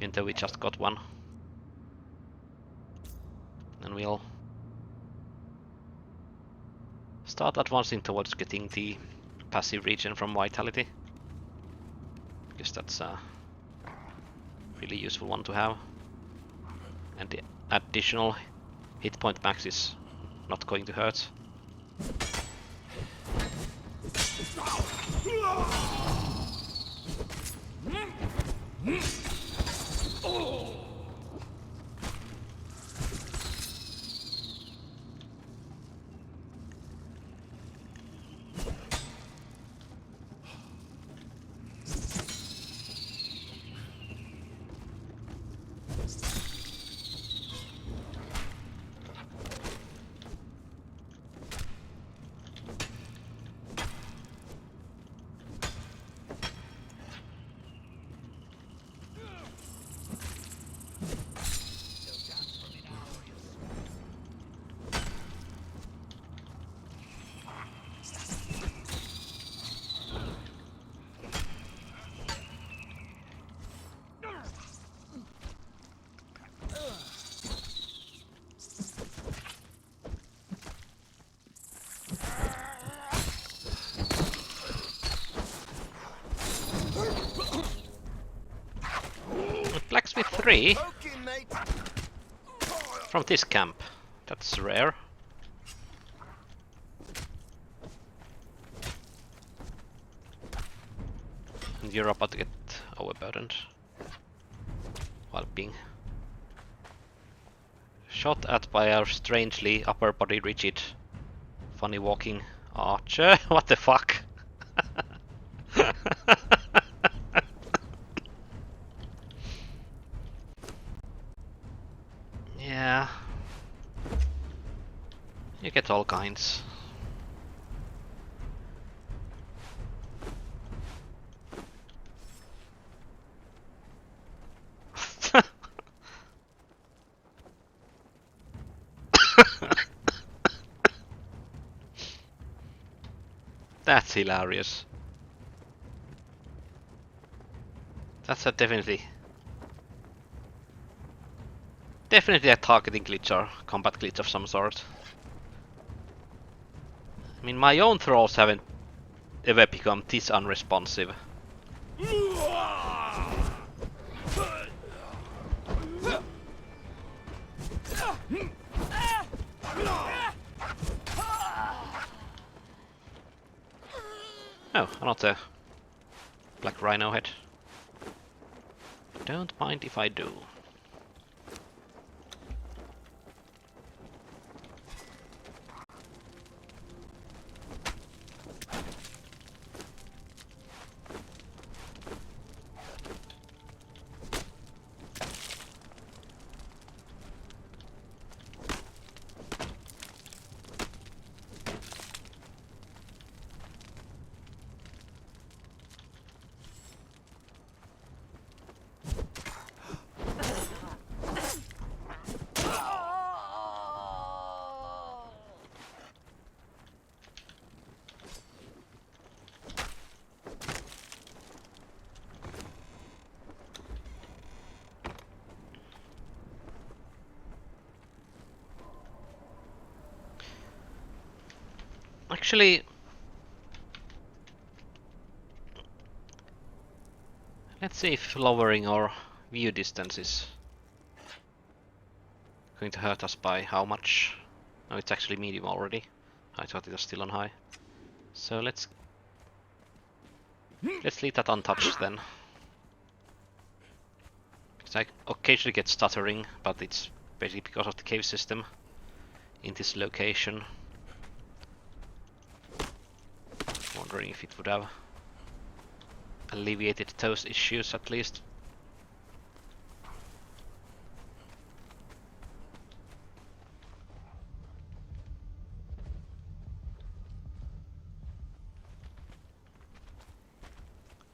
even though we just got one. And we'll start advancing towards getting the passive regen from Vitality, because that's a really useful one to have. And the additional hit point max is not going to hurt. Blacksmith 3 from this camp. That's rare. And you're about to get overburdened while being shot at by our strangely upper body rigid, funny walking archer. What the fuck? Yeah. You get all kinds. That's hilarious. That's a definitely a targeting glitch or combat glitch of some sort. I mean, my own thralls haven't ever become this unresponsive. Oh, another black rhino head. Don't mind if I do. Actually, let's see if lowering our view distance is going to hurt us by how much. No, it's actually medium already. I thought it was still on high. So let's leave that untouched then. Because I occasionally get stuttering, but it's basically because of the cave system in this location. Wondering if it would have alleviated those issues at least.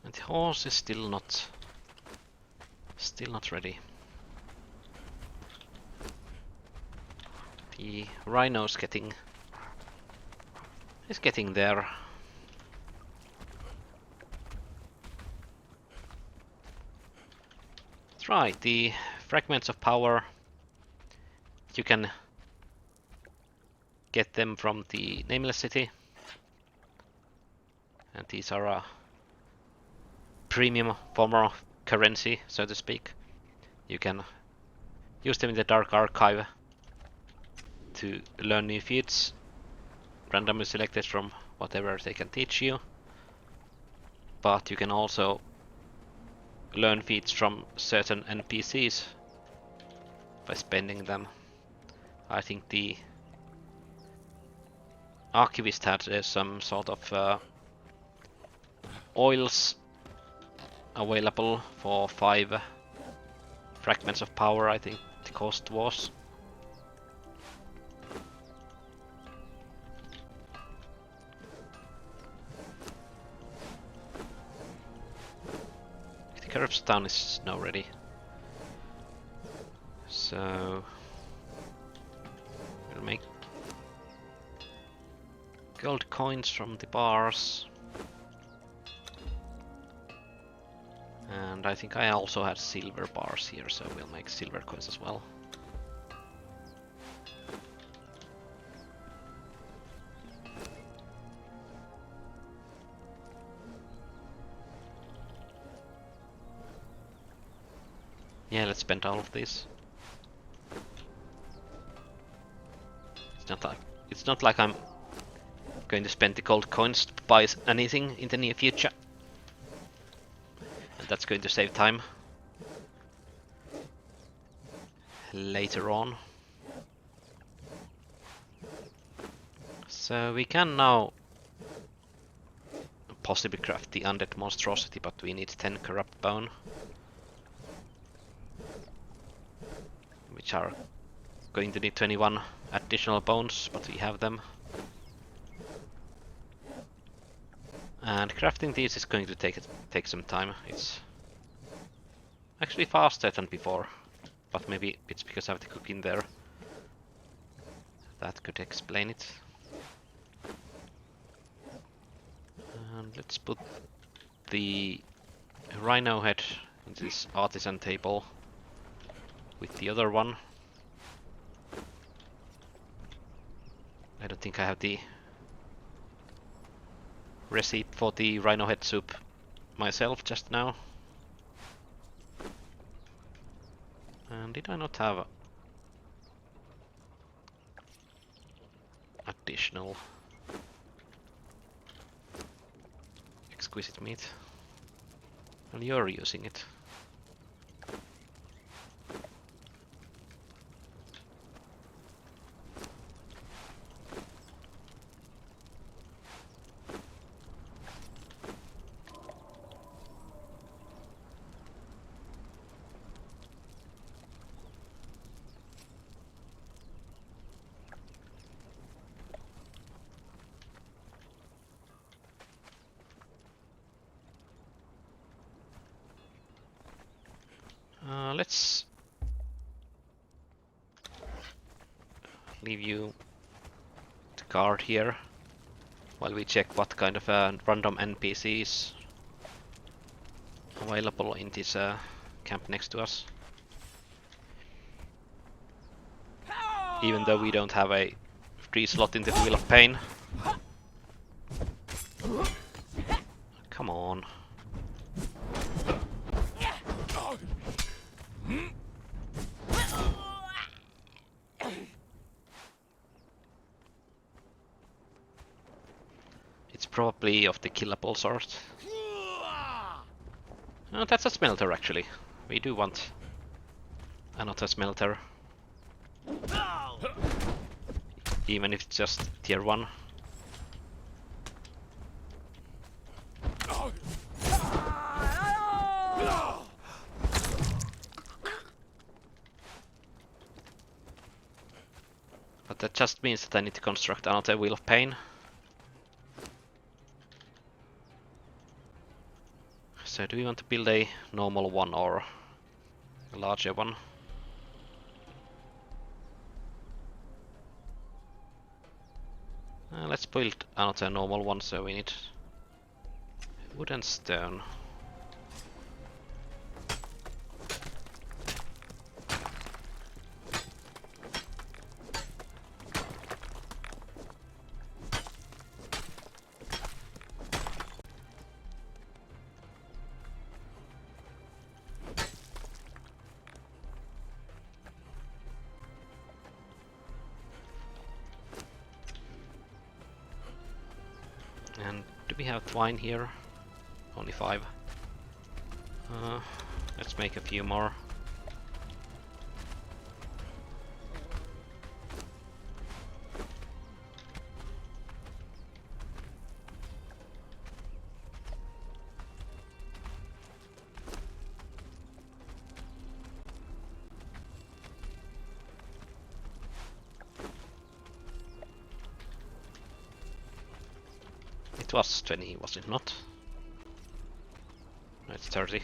And the horse is still not ready. The rhino's is getting there. Right, the fragments of power, you can get them from the Nameless City. And these are a premium form of currency, so to speak. You can use them in the Dark Archive to learn new feats, randomly selected from whatever they can teach you. But you can also learn feats from certain NPCs by spending them. I think the Archivist had some sort of oils available for 5 fragments of power, I think the cost was. The curbstone is now ready. So we'll make gold coins from the bars. And I think I also had silver bars here, so we'll make silver coins as well. Yeah, let's spend all of this. It's not like I'm going to spend the gold coins to buy anything in the near future. And that's going to save time later on. So we can now possibly craft the undead monstrosity, but we need 10 corrupt bone, which are going to need 21 additional bones, but we have them. And crafting these is going to take some time. It's actually faster than before, but maybe it's because I have the cook in there. That could explain it. And let's put the rhino head into this artisan table with the other one. I don't think I have the recipe for the rhino head soup myself just now. And did I not have additional exquisite meat? Well, you're using it. Let's leave you to guard here while we check what kind of random NPCs available in this camp next to us. Even though we don't have a free slot in the Wheel of Pain. Come on. It's probably of the killable sort. Oh, that's a smelter actually. We do want another smelter. Even if it's just tier 1. But that just means that I need to construct another Wheel of Pain. So do we want to build a normal one or a larger one? Let's build another normal one, so we need wood and stone. have twine here. Only 5. Let's make a few more. It was 20, was it not? No, it's 30.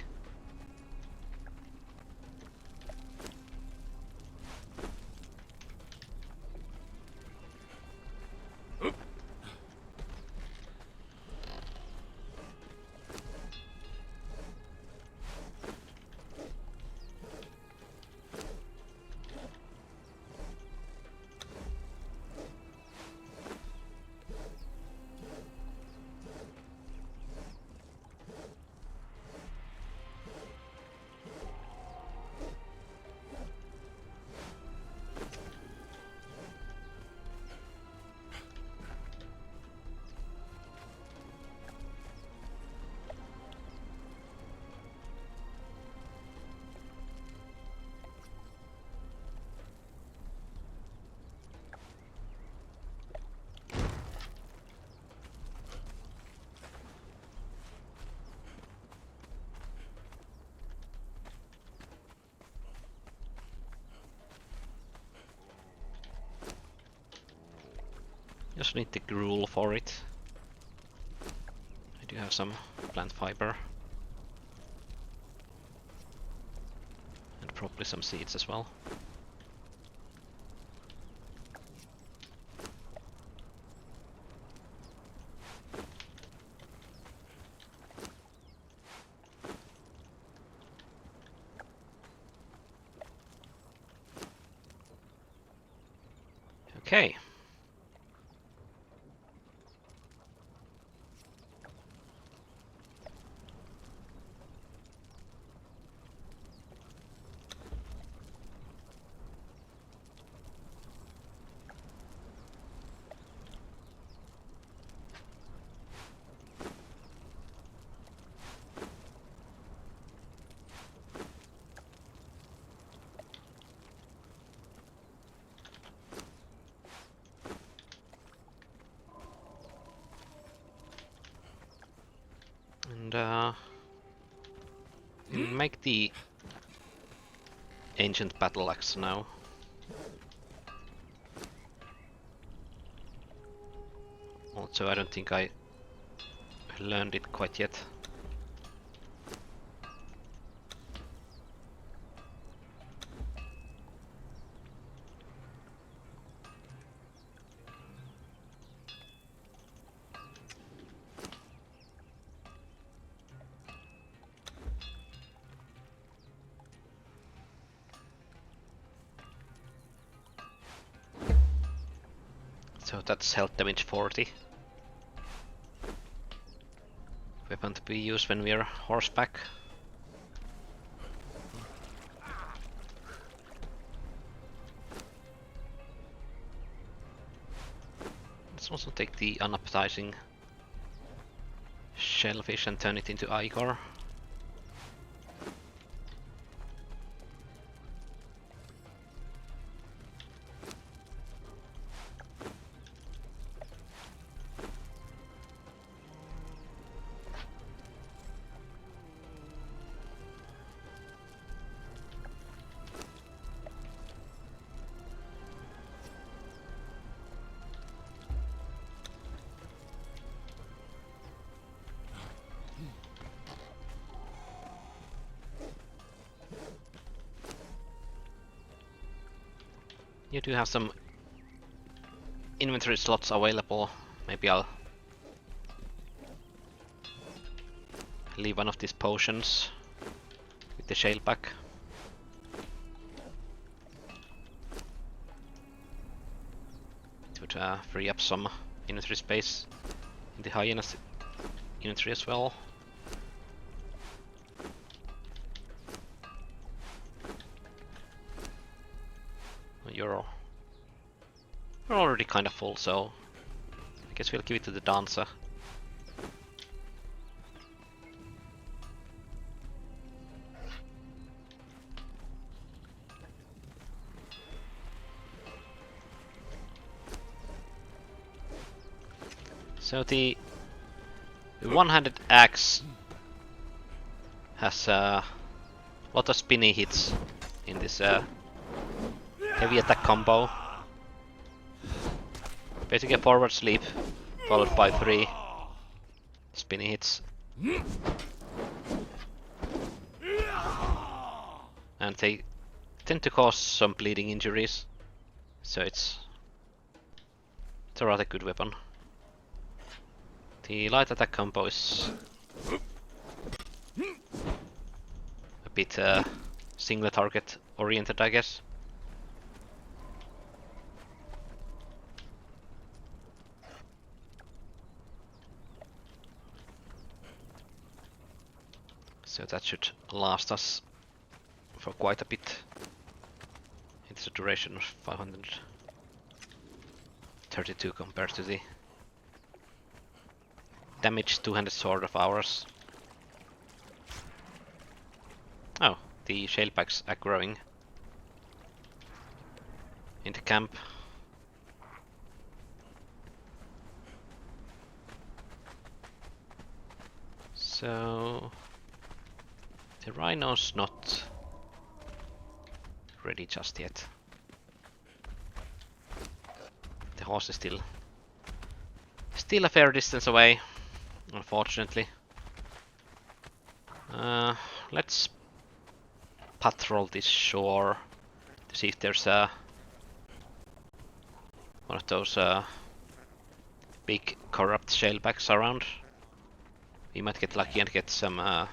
Just need the gruel for it. I do have some plant fiber. And probably some seeds as well. Okay. And we'll make the ancient battle axe now. Also, I don't think I learned it quite yet. So that's health damage 40. Weapon to be used when we're horseback. Let's also take the unappetizing shellfish and turn it into ichor. You do have some inventory slots available. Maybe I'll leave one of these potions with the shaleback. It would free up some inventory space in the hyena's inventory as well. You're already kind of full, so I guess we'll give it to the dancer. So the one-handed axe has a lot of spinny hits in this heavy attack combo. Basically a forward sleep followed by 3 spinny hits. And they tend to cause some bleeding injuries, so it's a rather good weapon. The light attack combo is a bit single target oriented, I guess. So that should last us for quite a bit. It's a duration of 532 compared to the damage 200 sword of ours. Oh, the shellbacks are growing in the camp. So the rhino's not ready just yet. The horse is still a fair distance away, unfortunately. Let's patrol this shore to see if there's one of those big corrupt shellbacks around. We might get lucky and get some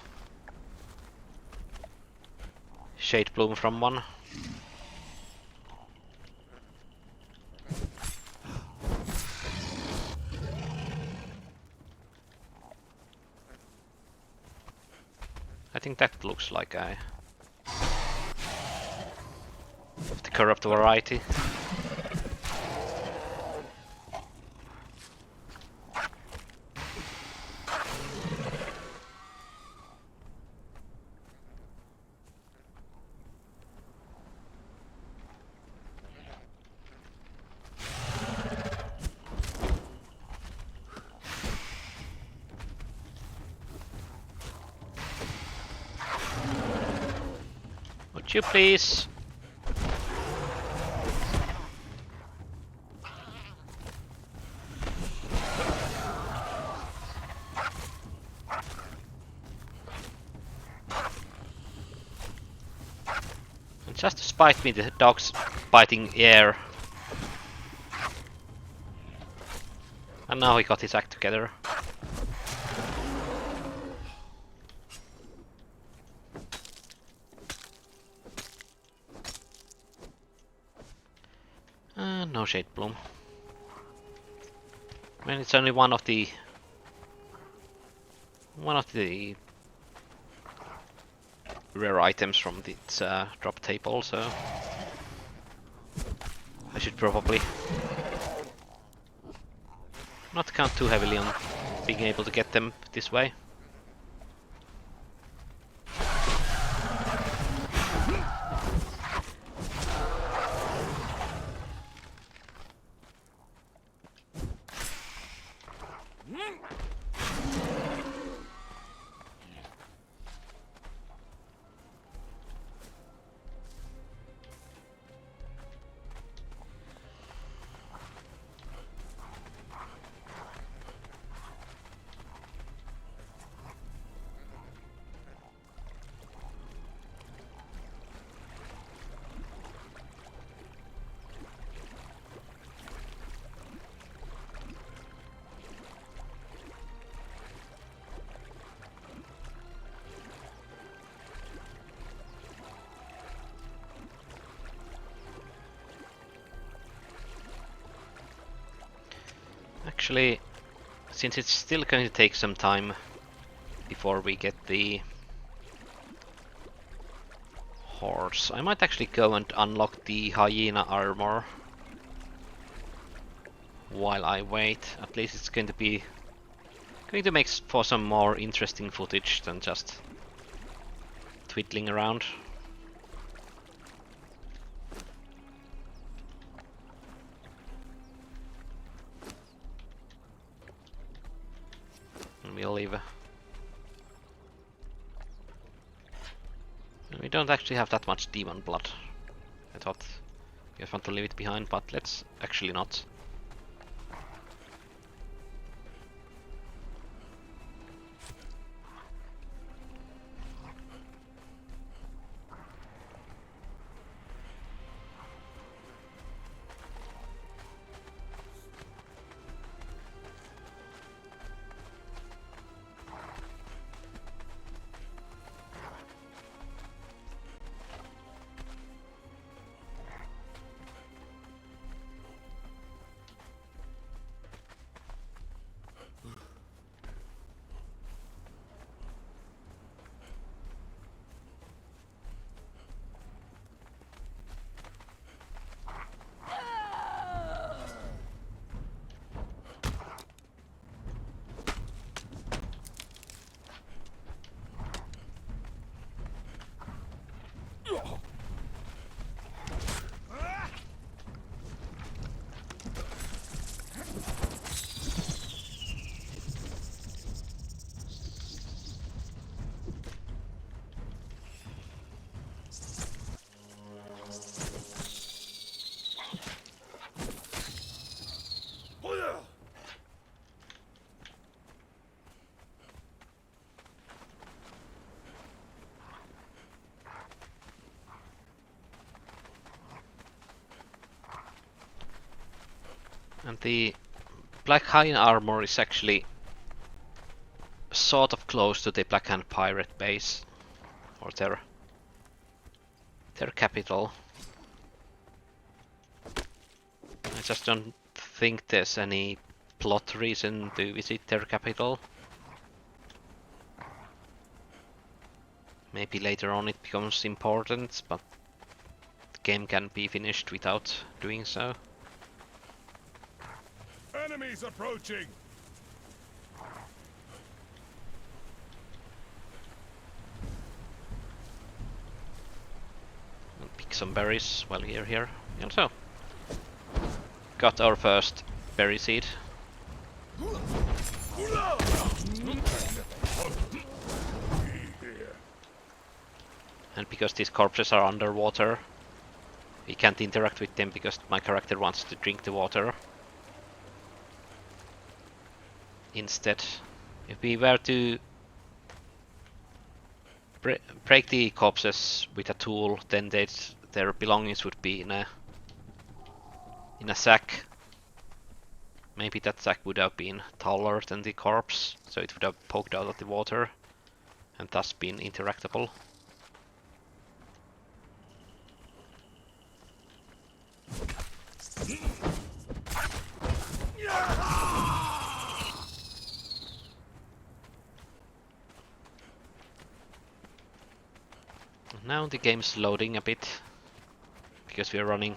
shade bloom from one. I think that looks like a of the corrupt variety. Would you please? And just to spite me, the dog's biting air. And now he got his act together. No shade bloom. I mean, it's only one of the rare items from its drop table, so I should probably not count too heavily on being able to get them this way. Actually, since it's still going to take some time before we get the horse, I might actually go and unlock the hyena armor while I wait. At least it's going to make for some more interesting footage than just twiddling around. And we'll leave. We don't actually have that much demon blood. I thought we just want to leave it behind, but let's actually not. And the Black Hind armor is actually sort of close to the Black Hand pirate base, or their capital. I just don't think there's any plot reason to visit their capital. Maybe later on it becomes important, but the game can be finished without doing so. Enemies approaching! We'll pick some berries while we're here. We also got our first berry seed. And because these corpses are underwater, we can't interact with them because my character wants to drink the water. Instead, if we were to break the corpses with a tool, then their belongings would be in a sack. Maybe that sack would have been taller than the corpse, so it would have poked out of the water and thus been interactable. Now the game's loading a bit because we're running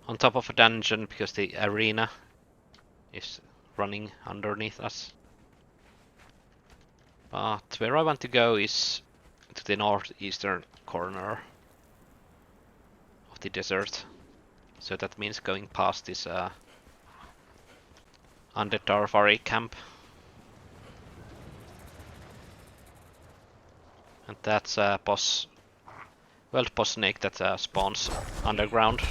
on top of a dungeon because the arena is running underneath us. But where I want to go is to the northeastern corner of the desert. So that means going past this Underdarvari camp. And that's a world boss snake that spawns underground.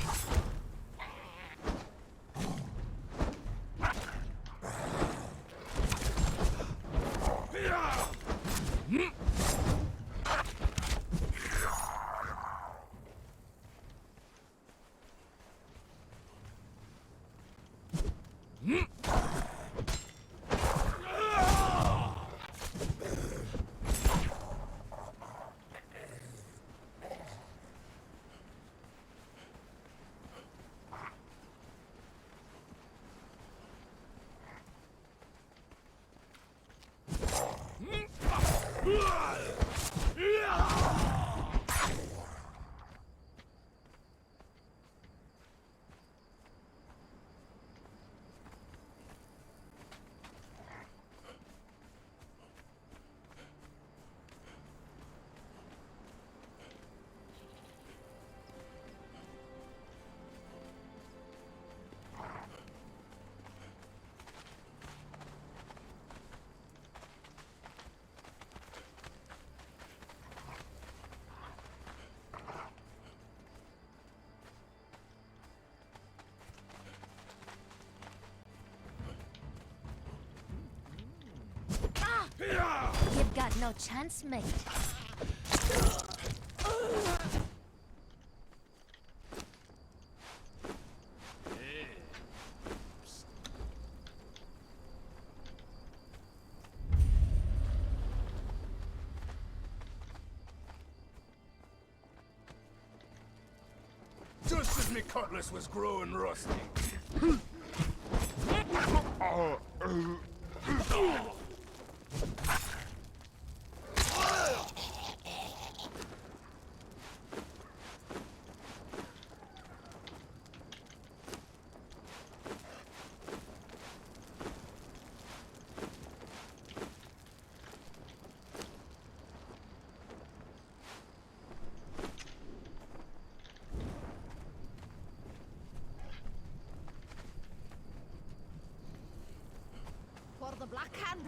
got no chance, mate. Just as me cutlass was growing rusty. For the Black Hand.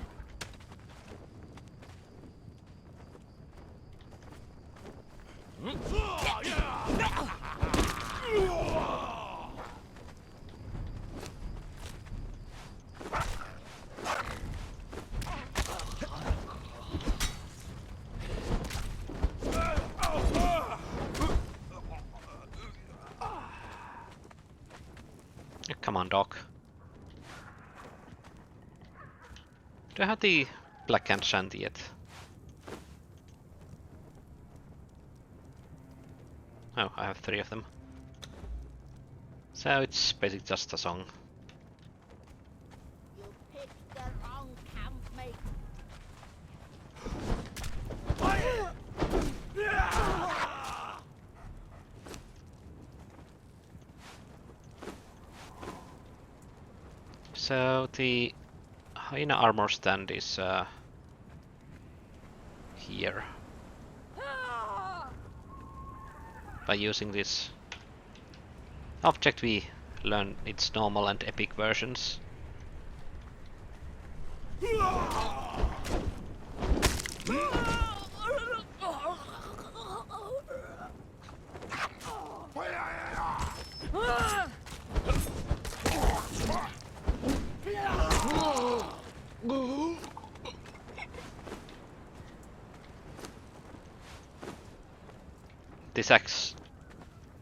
Come on, Doc. Do I have the Black Hand Shanty yet? Oh, I have 3 of them. So it's basically just a song. You picked the wrong camp, mate. So the hyena armor stand is here. By using this object we learn its normal and epic versions. This axe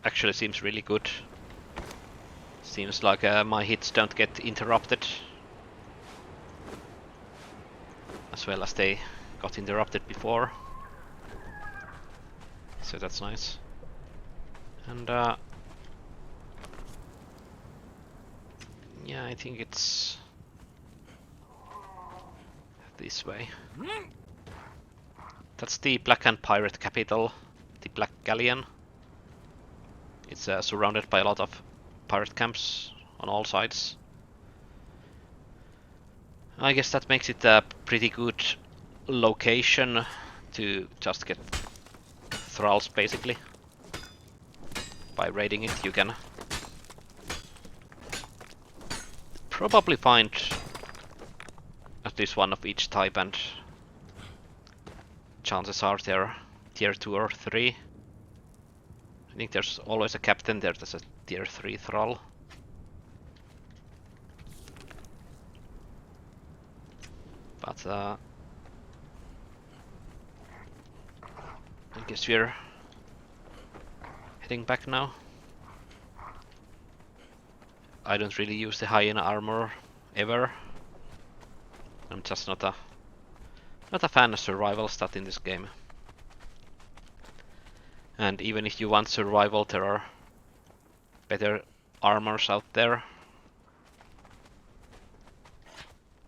actually seems really good. Seems like my hits don't get interrupted. As well as they got interrupted before. So that's nice. And yeah, I think it's this way. That's the Black Hand Pirate capital, the Black Galleon. It's surrounded by a lot of pirate camps on all sides. I guess that makes it a pretty good location to just get thralls, basically. By raiding it, you can probably find at least one of each type, and chances are they're tier 2 or 3. I think there's always a captain there that's a tier 3 thrall. But I guess we're heading back now. I don't really use the hyena armor ever. I'm just not a fan of survival stat in this game. And even if you want survival, there are better armors out there.